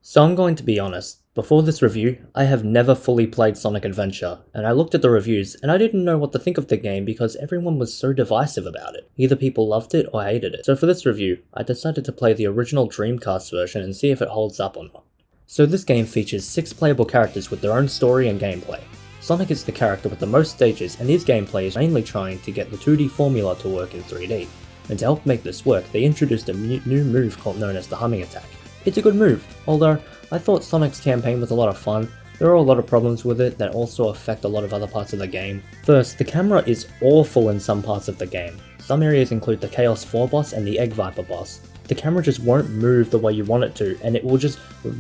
So I'm going to be honest, before this review, I have never fully played Sonic Adventure, and I looked at the reviews and I didn't know what to think of the game because everyone was so divisive about it. Either people loved it or hated it. So for this review, I decided to play the original Dreamcast version and see if it holds up or not. So this game features 6 playable characters with their own story and gameplay. Sonic is the character with the most stages, and his gameplay is mainly trying to get the 2D formula to work in 3D. And to help make this work, they introduced a new move known as the humming attack. It's a good move, although I thought Sonic's campaign was a lot of fun. There are a lot of problems with it that also affect a lot of other parts of the game. First, the camera is awful in some parts of the game. Some areas include the Chaos 4 boss and the Egg Viper boss. The camera just won't move the way you want it to, and it will just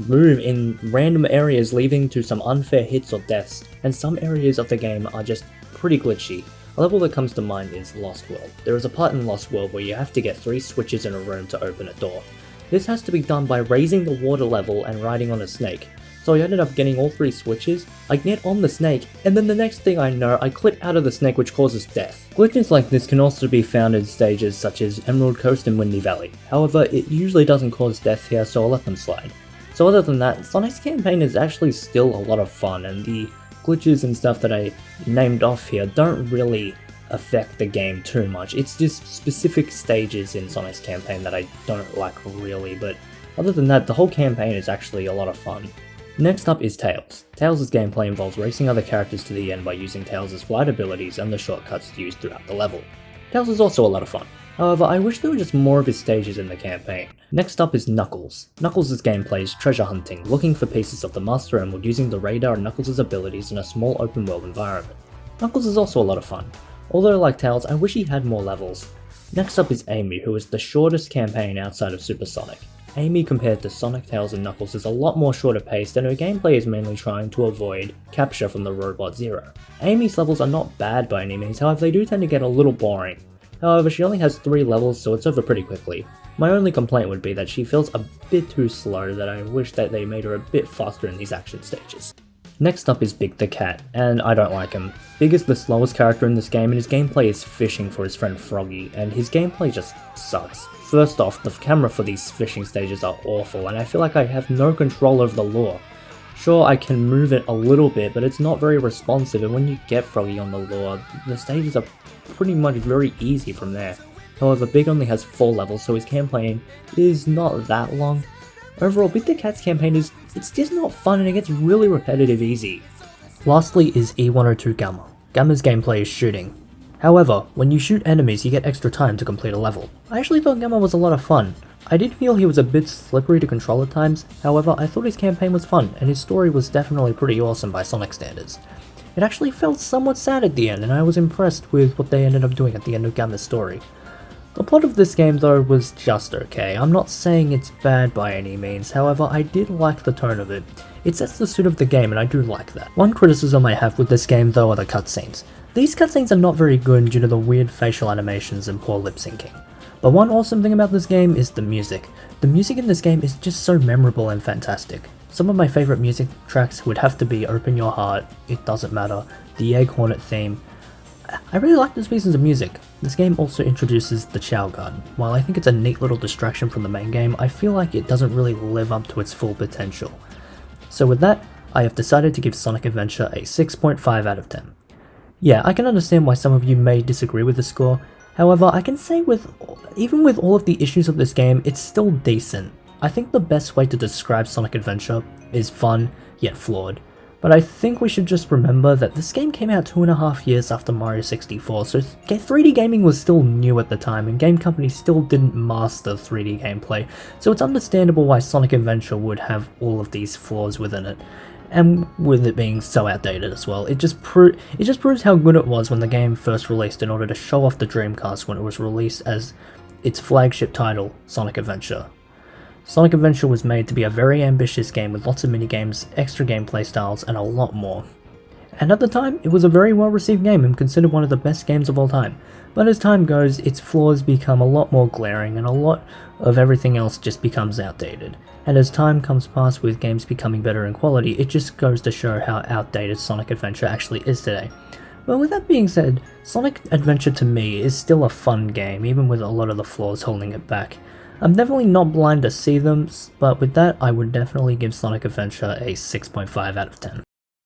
move in random areas leading to some unfair hits or deaths, and some areas of the game are just pretty glitchy. A level that comes to mind is Lost World. There is a part in Lost World where you have to get 3 switches in a room to open a door. This has to be done by raising the water level and riding on a snake. So I ended up getting all 3 switches, I get on the snake, and then the next thing I know, I clip out of the snake, which causes death. Glitches like this can also be found in stages such as Emerald Coast and Windy Valley. However, it usually doesn't cause death here, so I'll let them slide. So other than that, Sonic's campaign is actually still a lot of fun, and the glitches and stuff that I named off here don't really affect the game too much. It's just specific stages in Sonic's campaign that I don't like really, but other than that, the whole campaign is actually a lot of fun. Next up is Tails. Tails' gameplay involves racing other characters to the end by using Tails' flight abilities and the shortcuts used throughout the level. Tails is also a lot of fun. However, I wish there were just more of his stages in the campaign. Next up is Knuckles. Knuckles' gameplay is treasure hunting, looking for pieces of the Master Emerald using the radar and Knuckles' abilities in a small open world environment. Knuckles is also a lot of fun. Although like Tails, I wish he had more levels. Next up is Amy, who is the shortest campaign outside of Super Sonic. Amy compared to Sonic, Tails and Knuckles is a lot more shorter paced, and her gameplay is mainly trying to avoid capture from the Robot Zero. Amy's levels are not bad by any means, however they do tend to get a little boring. However, she only has 3 levels, so it's over pretty quickly. My only complaint would be that she feels a bit too slow, that I wish that they made her a bit faster in these action stages. Next up is Big the Cat, and I don't like him. Big is the slowest character in this game, and his gameplay is fishing for his friend Froggy, and his gameplay just sucks. First off, the camera for these fishing stages are awful, and I feel like I have no control over the lure. Sure, I can move it a little bit, but it's not very responsive, and when you get Froggy on the lure, the stages are pretty much very easy from there. However, Big only has 4 levels, so his campaign is not that long. Overall, Big the Cat's campaign it's just not fun, and it gets really repetitive easy. Lastly is E102 Gamma. Gamma's gameplay is shooting. However, when you shoot enemies, you get extra time to complete a level. I actually thought Gamma was a lot of fun. I did feel he was a bit slippery to control at times, however I thought his campaign was fun, and his story was definitely pretty awesome by Sonic standards. It actually felt somewhat sad at the end, and I was impressed with what they ended up doing at the end of Gamma's story. The plot of this game though was just okay. I'm not saying it's bad by any means, however I did like the tone of it. It sets the suit of the game and I do like that. One criticism I have with this game though are the cutscenes. These cutscenes are not very good due to the weird facial animations and poor lip syncing. But one awesome thing about this game is the music. The music in this game is just so memorable and fantastic. Some of my favourite music tracks would have to be Open Your Heart, It Doesn't Matter, the Egg Hornet theme. I really like these pieces of music. This game also introduces the Chow Gun. While I think it's a neat little distraction from the main game, I feel like it doesn't really live up to its full potential. So with that, I have decided to give Sonic Adventure a 6.5 out of 10. Yeah, I can understand why some of you may disagree with the score, however I can say even with all of the issues of this game, it's still decent. I think the best way to describe Sonic Adventure is fun, yet flawed. But I think we should just remember that this game came out 2.5 years after Mario 64, so 3D gaming was still new at the time, and game companies still didn't master 3D gameplay, so it's understandable why Sonic Adventure would have all of these flaws within it. And with it being so outdated as well, it just proves how good it was when the game first released in order to show off the Dreamcast when it was released as its flagship title, Sonic Adventure. Sonic Adventure was made to be a very ambitious game with lots of minigames, extra gameplay styles, and a lot more. And at the time, it was a very well received game and considered one of the best games of all time. But as time goes, its flaws become a lot more glaring and a lot of everything else just becomes outdated. And as time comes past with games becoming better in quality, it just goes to show how outdated Sonic Adventure actually is today. But with that being said, Sonic Adventure to me is still a fun game, even with a lot of the flaws holding it back. I'm definitely not blind to see them, but with that, I would definitely give Sonic Adventure a 6.5 out of 10.